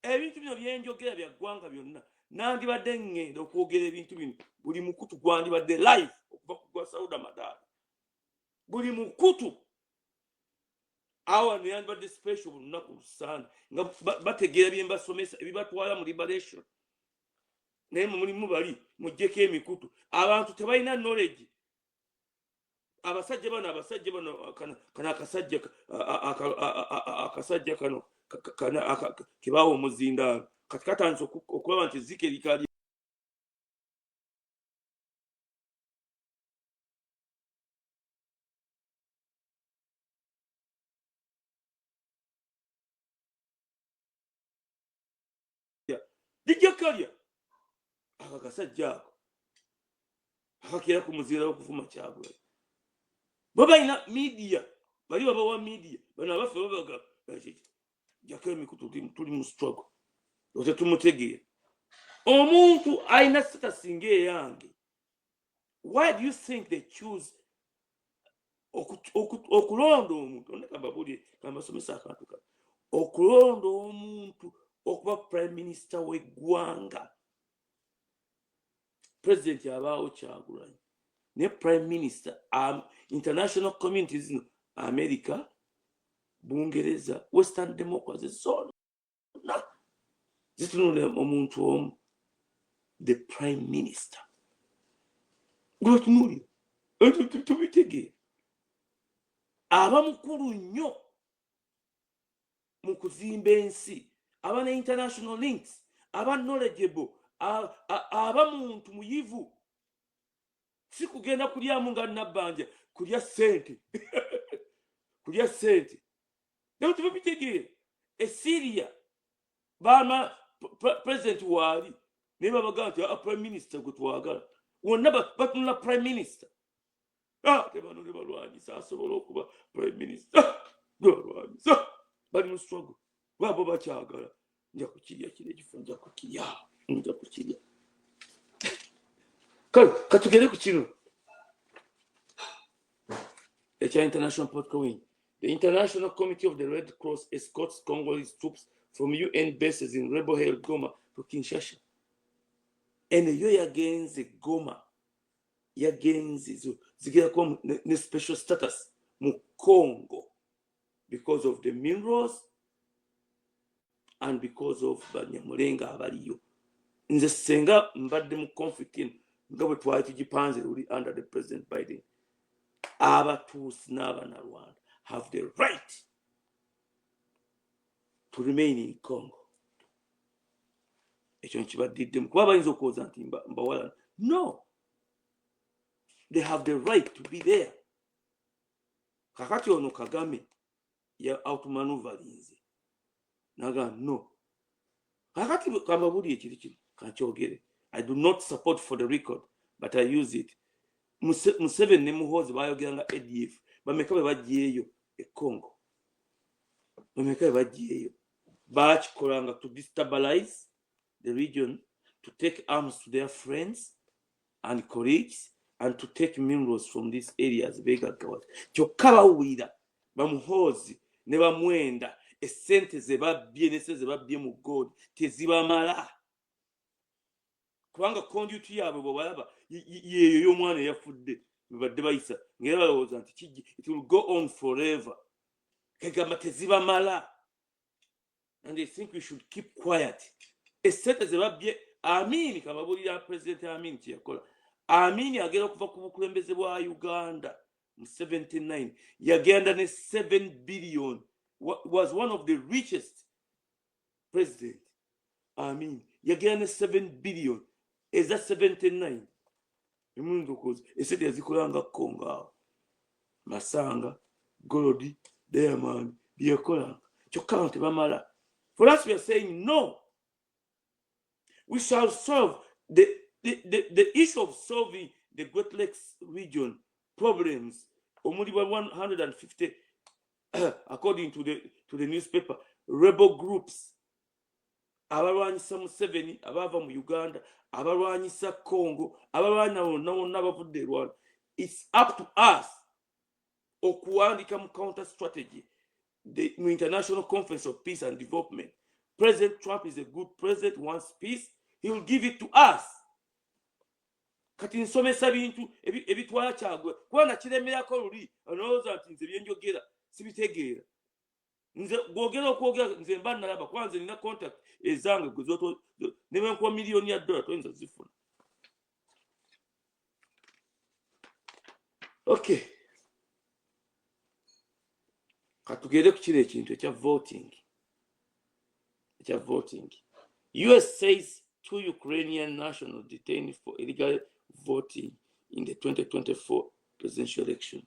Ebintu bino byenjogera bya ggwanga byonna nandibadde ngenda okwogera ebintu bino buli mukutu gwandibadde live okuva ku gwa Sauda Madala. Buli mukutu awa neyandibadde special buli lunaku lusana nga bategeera bye mbasomesa ebibatwala mu liberation. Naye mulimu bali muggyeko emikutu. Abantu tebalina knowledge. Abasajja bano kana akasajja kano kibaawo omuzindaalo kati katandise okulaba nti ezzike likali lijja kalya akakasajja ako akakira ku muzindaalo okuvuma Kyagulanyi. Bo balina media bali babawa media bano abaffe babaga jjako emikutu tuli mu struggle oze tumutegeera. Omuntu alina status ng'eyange. Why do you think they choose okulonda omuntu kambasomesa akantu kano okulonda omuntu okuba prime minister w'eggwanga? President yabaawo Kyagulanyi ne prime minister international communities no America, Bungereza, Western democracy zonna zitunule omuntu omu the prime minister. Gwatumuli tubitegeera abamukulu nnyo mu kuzimba ensi abana international links aba knowledgeable aba muntu muyivu. Si kugenda kulyamu nga nabbanja kulya ssente kulya ssente. Naye tubitegeera Syria bama president waali naye babaga nti prime minister gwe twagala wonna batunula prime minister. Tebano ne balwanyisa asobola okuba prime minister balwanyisa bali mu struggle babo bakyagala nja kukirya kiri ekifo nja kukirya. katugere ku kino ekya international port going. The International Committee of the Red Cross escorts Congolese troops from UN bases in rebel-held Goma to Kinshasa. And yo yagenze Goma, yagenze zigera kwa ne special status mu Congo because of the minerals and because of Banyamulenga abaliyo. Nze senga mbadde mu conflict nga bwe twali tugipanze luli under the President Biden. Abatuusi n'Abanyarwanda have the right to remain in Congo. Ekyo nkibaddiddemu kuba bayinza okwoza nti mbawala. No, they have the right to be there. Kakati ono Kagame ya outmaneuveringze naga no. Kakati kamabuli ekiri kiri kankyogere. I do not support for the record, but I use it. Museveni ne Muhoozi bayogeranga ADF bameka bwe baggyeeyo e Congo. Bameka bwe baggyeeyo bakikolanga to destabilize the region, to take arms to their friends and colleagues, and to take minerals from these areas. Kyokka bawulira Bamuhoozi ne Bamwenda essente ze babbye n'essente ze babbye mu gold tezibamala. Kubanga conduit yaabwe bwe balaba yeeyo y'omwana eyafudde badde bayisa ngera balowooza nti it will go on forever. Kagamba tezibamala. And they think we should keep quiet. Essente ze babbye Amin kamabulira President Amin kyeyakola. Amin agenda okuva ku bukulembeze bwa Uganda mu 79 yagenda ne 7 billion, was one of the richest president. Amin yagenda ne 7 billion. Is that 79? Emundu kozi esente yazikolanga Kongo Masanga Golodi Diamond byekolanga kyokka nti bamala. For us, we are saying no. We shall solve the issue of solving the Great Lakes region problems. Only 150, according to the newspaper, rebel groups. Abalwanyisa Museveni, abava mu Uganda, abalwanyisa Congo, abalwanyisa Rwanda. It's up to us okuwandika mu counter strategy. The International Conference of Peace and Development. President Trump is a good president, wants peace. He will give it to us. Kati nsomesa bintu ebitwala kyagwe kuba nakiremerako luli olowooza nti nze byenjogera sibitegeera. Nze gwogera okwogera nze mba nalaba kuba nze nina contact ezange gwe ne bwenkuwa miliyoni ya dola toyinza zifuna. Okay. Katugere ku kiri ekintu ekya voting. US says 2 Ukrainian nationals detained for illegal voting in the 2024 presidential election.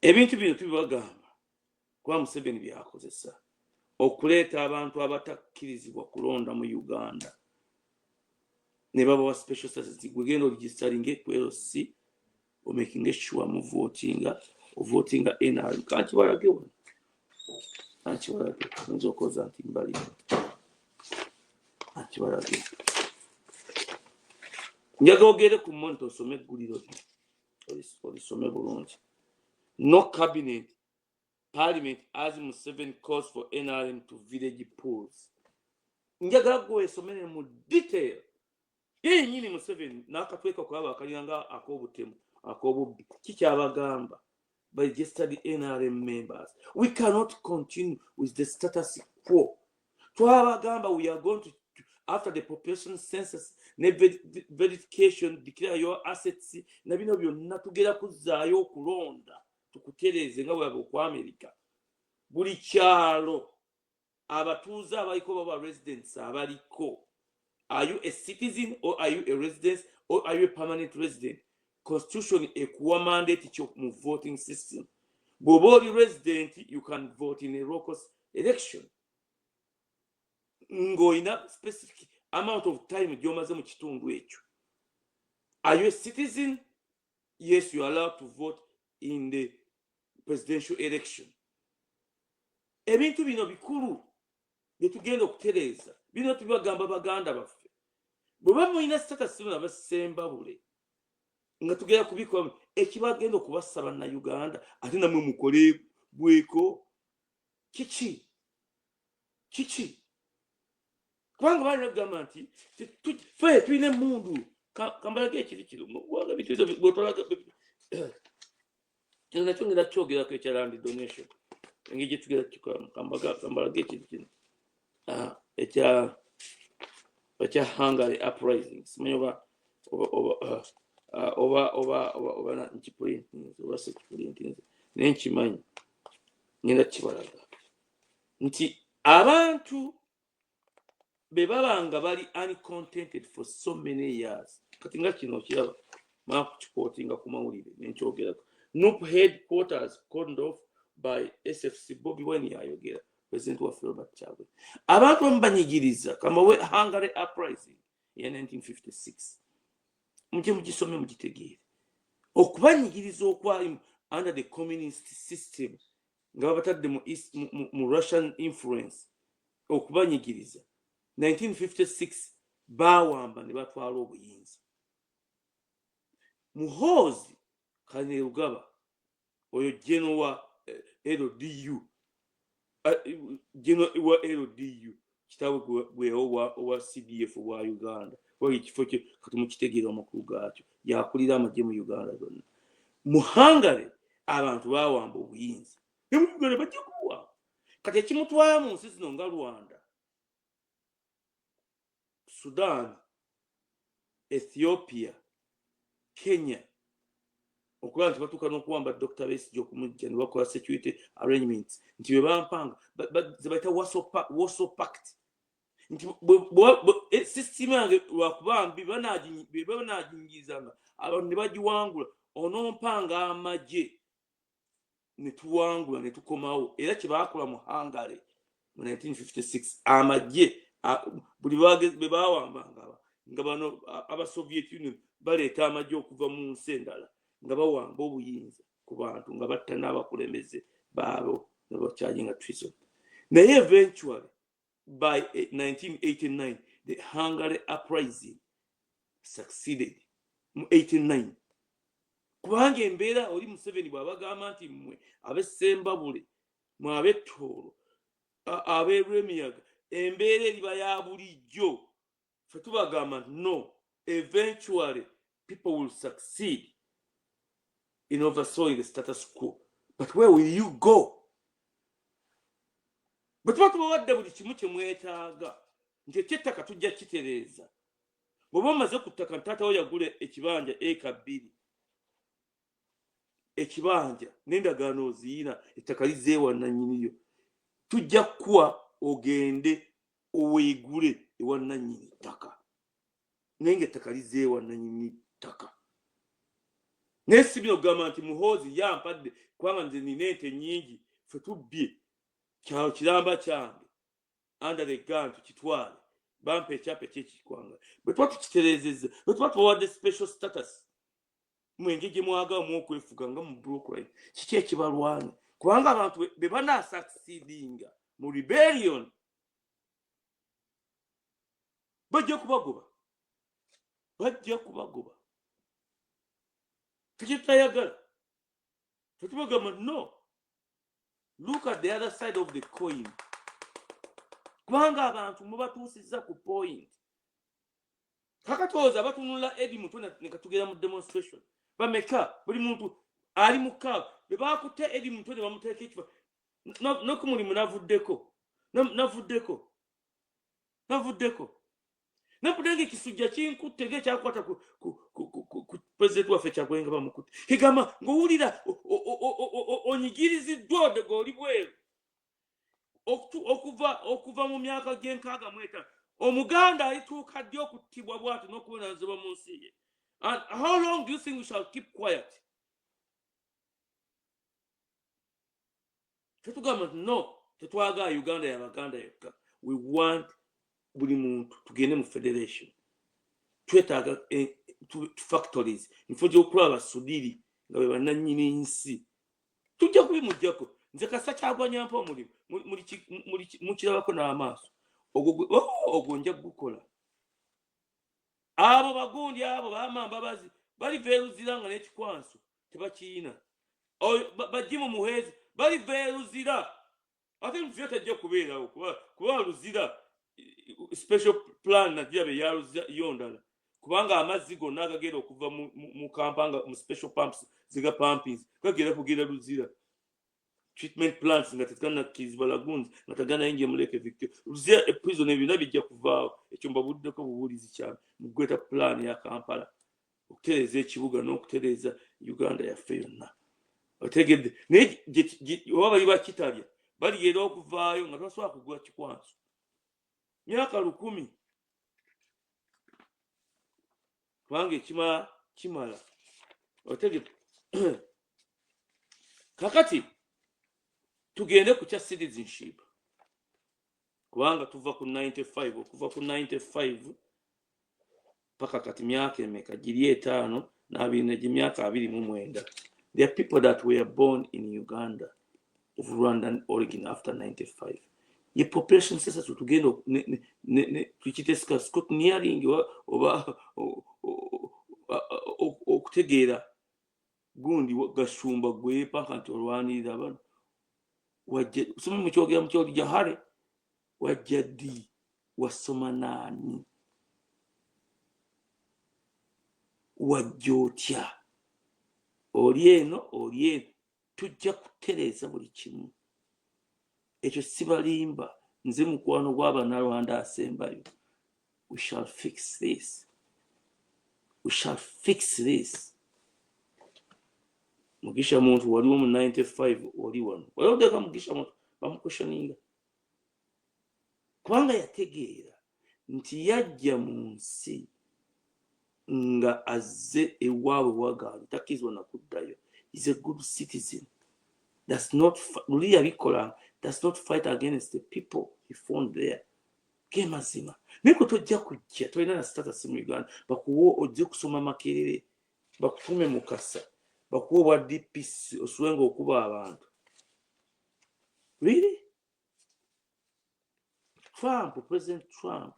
Ebintu bino tubibagamba kuba Museveni byakozesa okuleeta abantu abatakkirizibwa kulonda mu Uganda ne babawa special status. Gwegenda registering ku LC or making sure mu voting NRM. Kanti walage wano. Kanti walage. Nzo koza nti mbali. Kanti walage. Njaga ogere ku monto osome guliro. Olisome bulungi. No cabinet, parliament as Museveni calls for NRM to village polls. Njaga go esomene mu detail. Ye nyini Museveni nakatweka kwaba akanyanga akobutemu. By just the NRM members. We cannot continue with the status quo. We are going to, after the population census, verification, declare your assets, nabino byonna tugera kuzaayo okulonda tukutereze nga bwe ku America. Buli kyalo abatuuze abaliko baba residents abaliko. Are you a citizen or are you a resident or are you a permanent resident? Constitution ekuwa mandate kyo mu voting system. Bw'oba resident, you can vote in a local election. Ng'olina specific amount of time gy'omaze mu kitundu ekyo. Are you a citizen? Yes, you are allowed to vote in the presidential election. Ebintu bino bikulu bye tugenda okutereeza. Bino tubagamba baganda baffe. bwe mulina status sino abasembabule nga tugera kubikola ekibagenda okubasaba na Uganda ate namwe mukole bweko kiki kubanga bali nagamba nti fe tulina emundu kambalage ekiri kirumu waga bituzo botolaga kino nakyo ngenda kyogerako ekya land donation engeri gye tugenda kikola kambalage ekiri kino ekya Hungary uprising simanyi oba nkipulintins oba sekipulintins naye nkimanyi ngenda kibalaga nti abantu bebabanga bali uncontented for so many years kati nga kino kiraba maa kukikotinga ku mawulire nenkyogerako NUP headquarters cordoned off by SFC Bobi Wine yayogera president wa Robert Kyagulanyi abantu bamubanyigiriza kamawe Hungary uprising ya 1956 muje mugisome mugitegeere okubanyigiriza okwali under the communist system nga babatadde mu Russian influence okubanyigiriza 1956 bawamba ne batwala obuyinza Muhoozi Kainerugaba oyo general wa LDU general wa LDU kitawe gwe owa CDF wa Uganda wali kifo kye kati mukitegeera amakulu gaakyo yakulira amagye mu Uganda zonna mu Hungary abantu bawamba obuyinza emugole bajikuwa kati ekimutwala mu nsi zino nga Rwanda Sudan Ethiopia Kenya okuba nti batuuka n'okuwamba Dr. Besigye okumujja ne bakola security arrangements nti bwe bampanga ze bayita Warsaw Pact nti system yange lwakubambi banaaginyigizanga abantu ne bagiwangula onompanga amagye ne tuwangula ne tukomawo era kye baakola mu Hungary mu 1956 amagye buli bwe bawambanga nga bano aba Soviet Union baleeta amagye okuva mu nsi endala nga bawamba obuyinza ku bantu nga batta n'abakulembeze baabo ne bakyajinga treason naye eventually by 1989 the Hungary uprising succeeded mu 89 kubanga embeera oli Museveni bw'abagamba nti mmwe ab'Essembabule mwe ab'Ettoolo ab'Erwemiyaga embeera eriba ya bulijjo fe tubagamba no eventually people will succeed in overthrowing the status quo but where will you go but what tubawadde buli kimu kye mwetaaga nti ekyettaka tujja kitereeza bw'oba omaze ku ttaka ntaatawo yagula ekibanja eka 2 ekibanja n'endagaano oziina ettaka lizeewa nannyiniyo tujja kuwa ogende oweegule ewa nannyini ttaka naye ng'ettaka lizeewa nannyini ttaka naye si bino kugamba nti Muhoozi yampadde kubanga nze nina ente nnyingi fe tubbye kyalo kiramba kyange under the gun tukitwale bampa ekyapa ekyekikwanga bwe tuba tukitereezezza bwe tuba tubawadde special status mwenge gye mwagala okwefuga nga mu Brooklyn kiki ekibalwanya kubanga abantu be banasucceedinga mu rebellion bajja kubagoba tukitayagala tetubagamba no look at the other side of the coin kubanga abantu mubatuusizza ku point kakatooza batunula Eddie Mutwe ne katugera mu demonstration bameka buli muntu ali mu kaa be bakutte Eddie Mutwe ne bamuteeka ekifa no ku mulimu navuddeko napudenge kisujja kinkutte ng'ekyakwata ku president waffe Kyagulanyi bamukutte kigamba ng'owulira onyigiriziddwa ng'oli bweru okuva mu myaka g'65 omuganda alituuka ddi okuttibwa bw'ati n'okubonazibwa mu nsi ye and how long do you think we shall keep quiet tetugamba no tetwagala Uganda y'abaganda yokka we want buli muntu tugende mu federation twetaaga factories nfo gy'okulaba abasudiri nga bwe bannannyini nsi tujja kubimujjako nze Kasa Kyagulanyi ampa omulimu mukirabako n'amaaso ogwo nja gukola abo bagundi abo bamamba bazi bali veruzira nga n'ekikwanso tebakiina bagimu muhezi bali veruzira ate mufyo tajja kubeerawo kuba luzira special plan najjabe yondala kubanga amazzi gonna agagenda okuva mu kampanga mu special pumps ziga pumpings kagera kugira luzira treatment plants nga tekanakkirizibwa lagoons nga taganayingira mu Lake Victoria luzira prison ebina bijja kuvaawo ekyo mbabuddeko bubuulizi kyabwe mu gweta plan ya Kampala okutereeza ekibuga n'okutereeza Uganda yaffe yonna otegedde naye oba bali bakitabya baligera okuvaayo nga tasobola kugula kikwanso myaka 10 kubanga kimala otegedde kakati tugende ku kya citizenship kubanga tuva ku 95 okuva ku 95 paka kati myaka emeka giri 5 n'abiri myaka 29. There are people that were born in Uganda of Rwandan origin after 95. Ye population sasa tugenda tukitesika Scott nearing oba okutegeera gundi gashumba gwe paka ntorwanirira abantu wajja soma mukyogera mukyoli jahare wajja di wasoma nani wajjotya oli tujja kutereeza buli kimu ekyo sibalimba nze mukwano gw'Abannarwanda asembayo. We shall fix this. We shall fix this. Mugisha muntu waliwo mu 95 oli wano waliwo Mugisha muntu bamukushoninga kubanga yategeera nti yajja mu nsi nga azze ewaabwe wagaali takkizwa na kuddayo. He's a good citizen. That's not fight against the people he found there. Ke mazima niko tojja kujja tolina na status mu Uganda bakuwo ojje kusoma Makerere bakutume Mukasa bakuwo bwa DPC oswenga okuba abantu. Really? President Trump,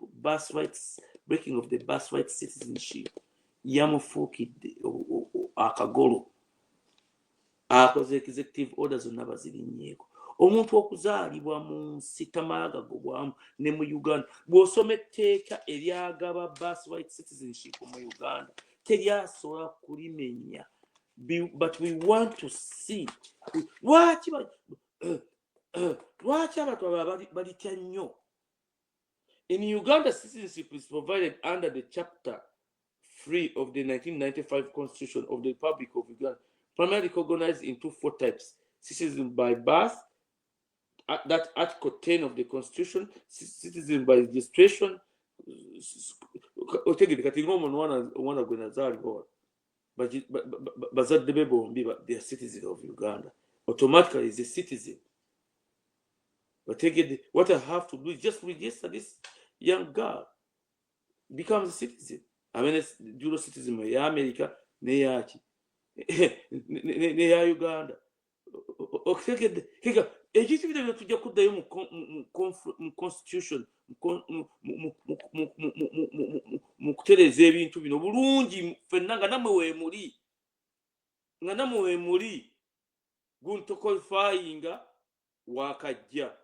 breaking of the birthright citizenship yamufuukidde akagolo akoze executive orders zonna bazirinnyeko. Omuntu okuzaalibwa mu nsi tamaaga gobwamu ne mu Uganda bw'osoma etteeka eryagaba birthright citizenship mu Uganda teryasobola kulimenya. But we want to see lwaki abantu balitya nnyo. In Uganda, citizenship is provided under the Chapter 3 of the 1995 Constitution of the Republic of Uganda, primarily recognized into 4 types: citizen by birth, that Article 10 of the Constitution, citizen by registration. They are citizens of Uganda. Automatically, is a citizen. But what I have to do is just register this young girl, becomes a citizen. I mean, it's dual citizen ya America, ne ya Uganda. Ekitu bino tujja kuddayo mu constitution mu kutereeza ebintu bino bulungi ffenna nga namwe weemuli gunto qualifyinga wakajja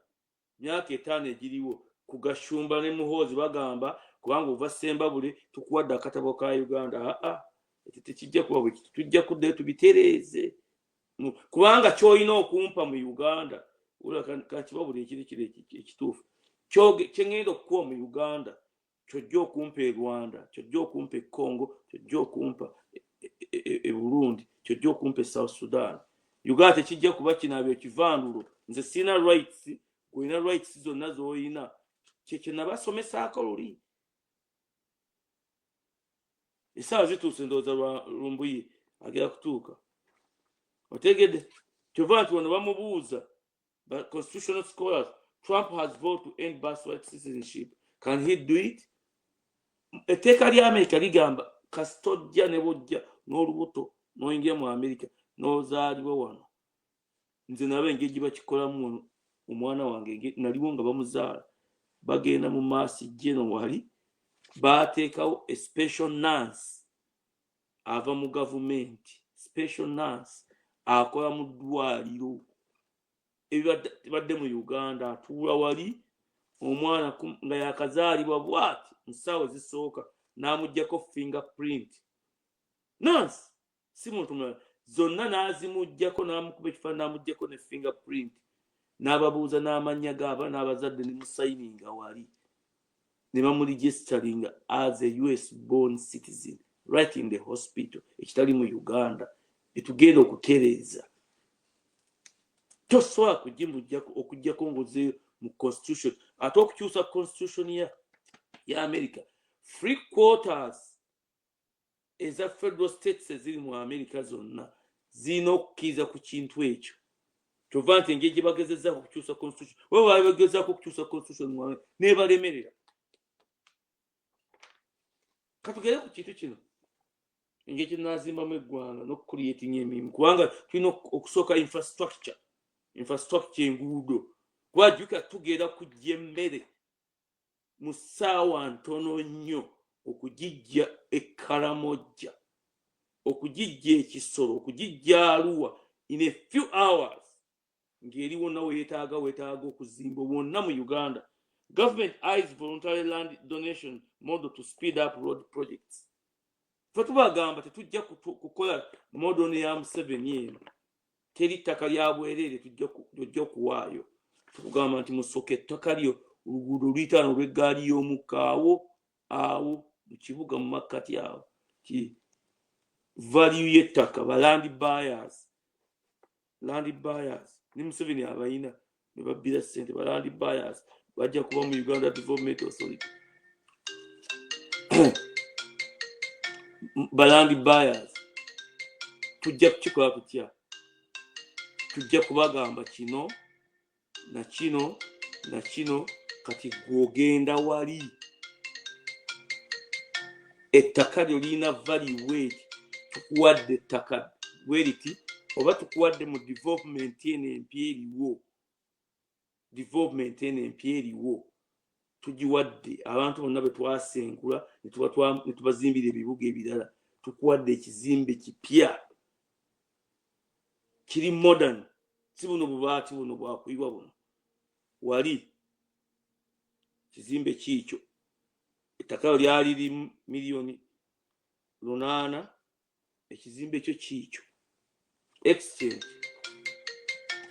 myaka 5 egiriwo kugashumba ne muhoozi bagamba kubanga ova Sembabule tukuwadde akatabo ka Uganda. Tekijja kuba bwe tujja kuddayo tubitereeze kubanga kyolina okumpa mu Uganda kakibabula ekiri ekituufu kyengenda okukuwa mu Uganda kyojja okumpa e Rwanda, kyojja okumpa e Congo, kyojja okumpa e Burundi, kyojja okumpa e South Sudan. Uganda tekijja kuba kinaabyo ekivandulo. Nze sina rights, gwina rights zonna z'olina. Kyekyo nabasomesaako luli. Essaawa zituuse ndowooza Lumbuye agera kutuuka. Otegedde kyova nti wano bamubuuza constitutional scholars, Trump has voted to end birthright citizenship. Can he do it? Etteeka lya Amerika ligamba kasitojja ne bojja n'olubuto n'oyingira mu Amerika n'ozaalibwa wano. Nze nabe engeri bakikolamu omwana wange naliwo nga bamuzaala bagenda mu maasi jeno wali bateekawo a special nurse ava mu gavumenti, special nurse akola mu ddwaliro ebibadde mu Uganda, atuula wali omwana nga yakazaalibwa bwati mu ssaawa zisooka n'amuggyako fingerprint. Nurse si muntu mulala, zonna n'azimuggyako n'amukuba ekifaananyi n'amuggyako ne fingerprint, n'ababuuza n'amannya g'aba n'abazadde ne musayininga wali, ne bamuregisteringa as a US born citizen right in the hospital, ekitali mu Uganda etugenda okutereeza. Tosobola okuggyako ng'oze mu constitution, ate okukyusa constitution ya America. Free quotas eza federal states eziri mu America zonna zirina okukkiriza ku kintu ekyo. Kyova nti engeri gye bagezezzaako okukyusa constitution, we bagezezzaako okukyusa constitution mu America n'ebalemerera. Katugere ku kintu kino, engeri gye tunaazimbamu eggwanga n'okucreatinga emirimu, kubanga tulina okusooka infrastructure enguudo. Gwajjuka tugenda kujja emmere mu ssaawa ntono nnyo, okugijja e Karamoja, okugijja e Kisoro, okugijja Arua in a few hours. Ngeri wonna weetaaga okuzimba wonna mu Uganda. Government eyes voluntary land donation model to speed up road projects. Fe tubagamba tetujja kukola model ya Museveni eno. Teri ttaka lya bwereere tujja okuwaayo. Tukugamba nti musooke ettaka lyo oluguudo luyitaano olw'eggaali y'omukka awo mu kibuga mu makkati awo. Value y'ettaka ba land buyers ne Museveni abayina ne babbira ssente ba land buyers bajja kuba mu Uganda Development Authority. Ba land buyers tujja kukikola tutya? Tujja kubagamba kino na kino na kino, kati gwogenda wali ettaka lyo lirina value weight, tukuwadde ettaka bweriti oba tukuwadde mu development eno empya eriwo, tugiwadde abantu bonna bwe twasengula ne tubazimbira ebibuga ebirala, tukuwadde ekizimbe kipya kiri modern, si buno bubaati buno bwakuyibwa buno. Wali kizimbe kiikyo, ettaka lyali liri miliyoni 8, ekizimbe kyo kiikyo. Exchange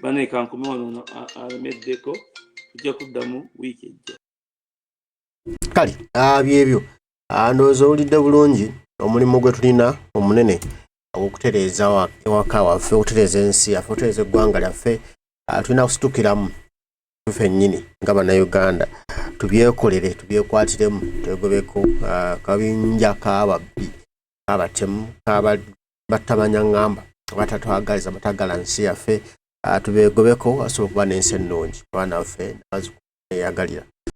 baneka nkome wano alemeddeko, tujja kuddamu wiiki ejja. Kale byebyo ndowooza owulidde bulungi omulimu gwe tulina omunene okutereeza ewaka waffe, okutereeza ensi yaffe, okutereeza eggwanga lyaffe. Tulina kusitukiramu tufe nnyini nga bannayuganda, tubyekolere, tubyekwatiremu, twegobeko kabinja k'ababbi, k'abatemu, k'abatamanya ngamba, abatatwagaliza, abatagala nsi yaffe. Tubegobeko asobola okuba n'ensi ennungi abaana baffe neyagalira.